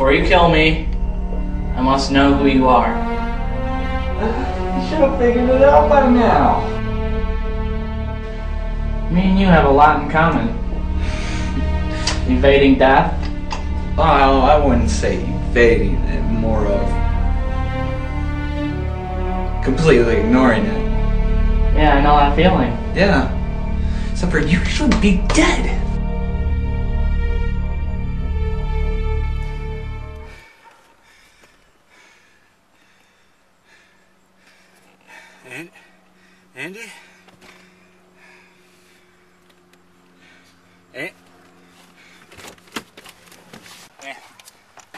Before you kill me, I must know who you are. You should have figured it out by now. Me and you have a lot in common. Evading death? Oh, I wouldn't say evading it, more of completely ignoring it. Yeah, I know that feeling. Yeah. Except for you should be dead. Andy?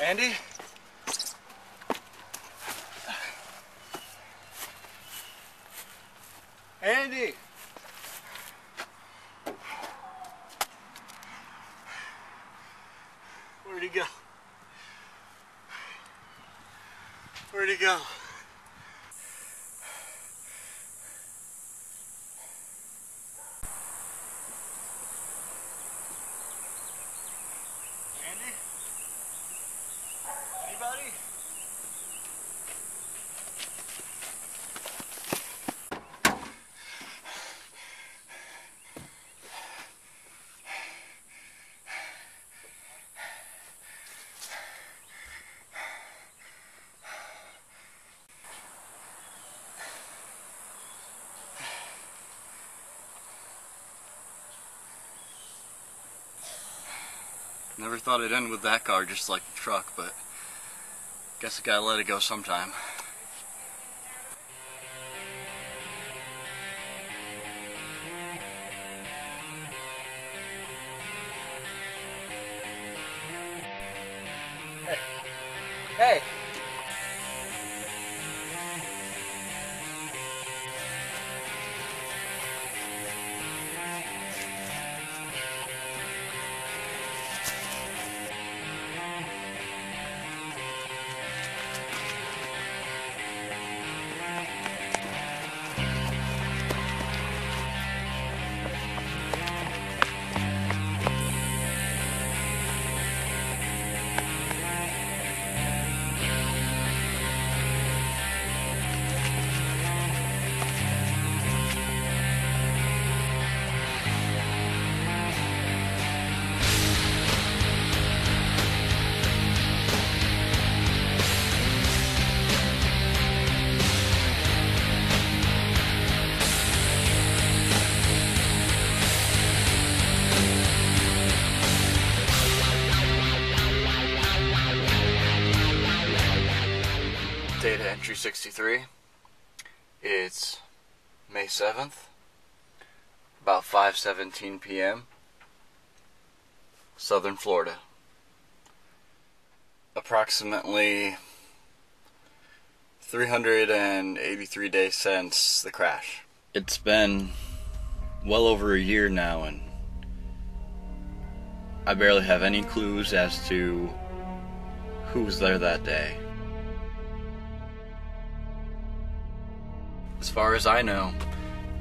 Andy? Andy! Where'd he go? Where'd he go? Andy? Anybody? Never thought it'd end with that car just like the truck, but guess I gotta let it go sometime. Hey! Hey! Data entry 63. It's May 7th, about 5:17 p.m. Southern Florida. Approximately 383 days since the crash. It's been well over a year now, and I barely have any clues as to who was there that day. As far as I know,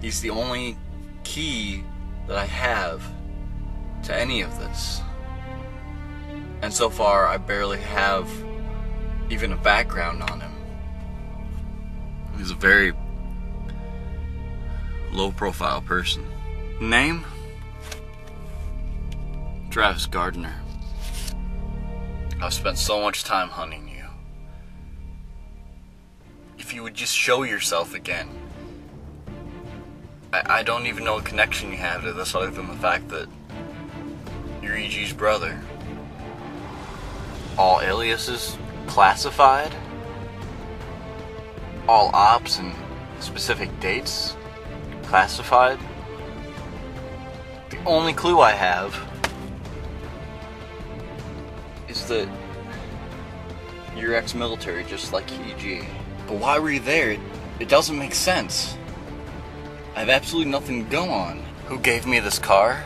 he's the only key that I have to any of this. And so far, I barely have even a background on him. He's a very low-profile person. Name? Travis Gardner. I've spent so much time hunting you. If you would just show yourself again. I don't even know what connection you have to this other than the fact that you're E.G.'s brother. All aliases classified? All ops and specific dates classified? The only clue I have is that you're ex-military just like E.G. But why were you there? It doesn't make sense. I have absolutely nothing to go on. Who gave me this car?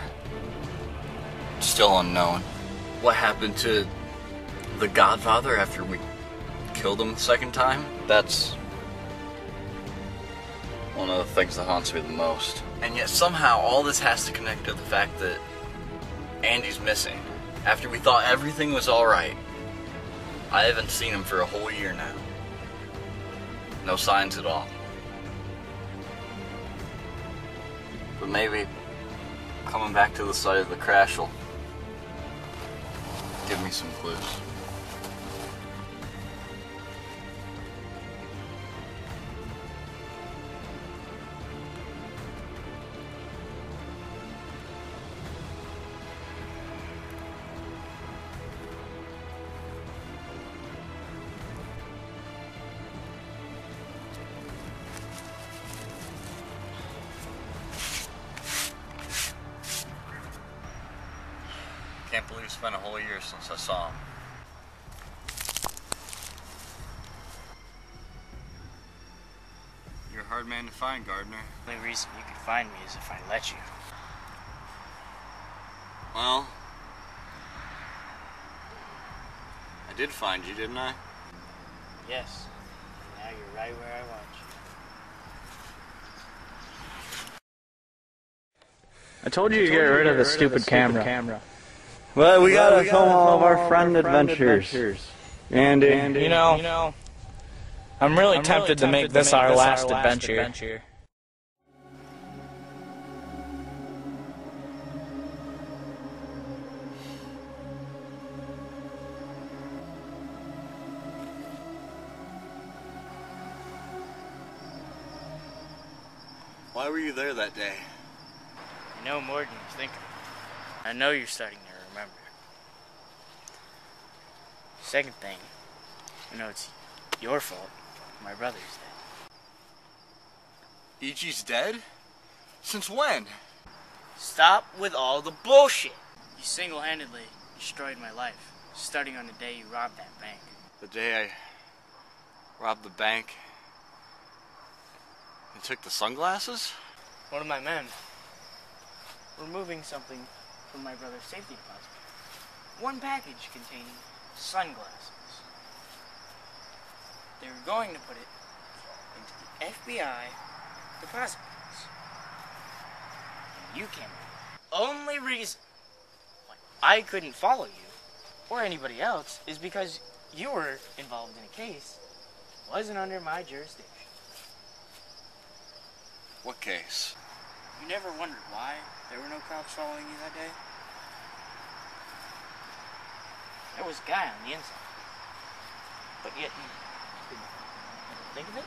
Still unknown. What happened to the Godfather after we killed him the second time? That's one of the things that haunts me the most. And yet somehow all this has to connect to the fact that Andy's missing. After we thought everything was alright. I haven't seen him for a whole year now. No signs at all. But maybe coming back to the site of the crash will give me some clues. Can't believe it's been a whole year since I saw him. You're a hard man to find, Gardner. The only reason you could find me is if I let you. Well, I did find you, didn't I? Yes. Now you're right where I want you. I told you to get rid of the stupid camera. Well, we gotta film all of our friend adventures. And You know, I'm really tempted to make this our last adventure. Why were you there that day? You know more than you think. I know you're starting to remember. Second thing, I know it's your fault. My brother's dead. Ichi's dead? Since when? Stop with all the bullshit! You single-handedly destroyed my life, starting on the day you robbed that bank. The day I robbed the bank and took the sunglasses? One of my men, removing something from my brother's safety deposit. One package containing sunglasses. They were going to put it into the FBI deposit box. And you came in. Only reason why I couldn't follow you, or anybody else, is because you were involved in a case that wasn't under my jurisdiction. What case? You never wondered why there were no cops following you that day? There was a guy on the inside. But yet you didn't think of it?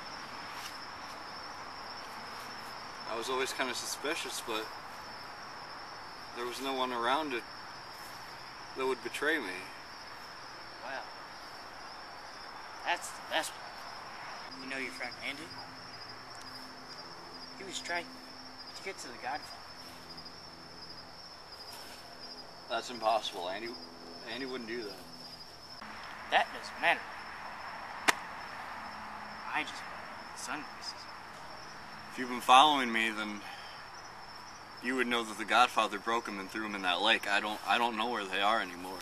I was always kind of suspicious, but there was no one around it that would betray me. Well, that's the best part. You know your friend Andy? He was trying to get to the Godfather. That's impossible. Andy wouldn't do that. That doesn't matter. I just want sunglasses. If you've been following me, then you would know that the Godfather broke them and threw them in that lake. I don't know where they are anymore.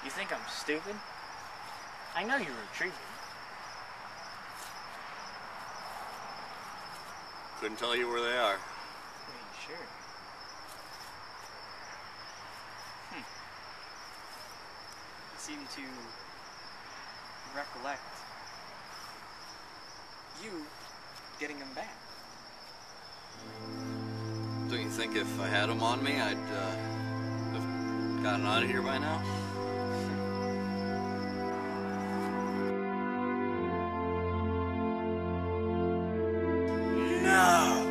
You think I'm stupid? I know you retrieved them. Couldn't tell you where they are. Are you sure? You seem to recollect you getting them back. Don't you think if I had them on me, I'd have gotten out of here by now? No!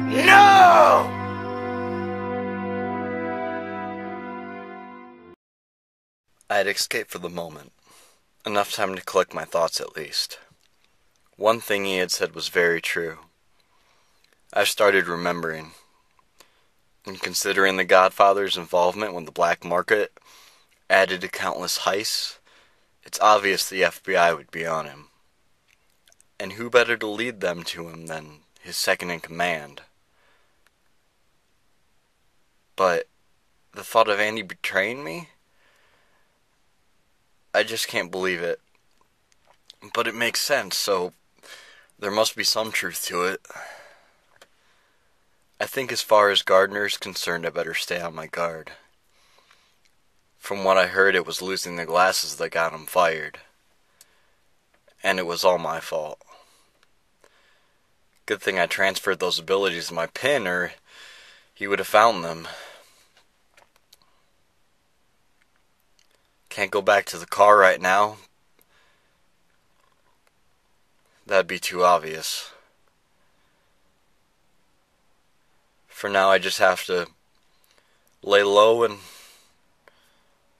No! I had escaped for the moment. Enough time to collect my thoughts at least. One thing he had said was very true. I started remembering. And considering the Godfather's involvement with the black market, added to countless heists, it's obvious the FBI would be on him. And who better to lead them to him than his second-in-command? But the thought of Andy betraying me? I just can't believe it. But it makes sense, so There must be some truth to it. I think as far as Gardner is concerned, I better stay on my guard. From what I heard, it was losing the glasses that got him fired. And it was all my fault. Good thing I transferred those abilities to my pin, or he would have found them. Can't go back to the car right now. That'd be too obvious. For now, I just have to lay low and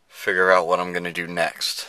figure out what I'm gonna do next.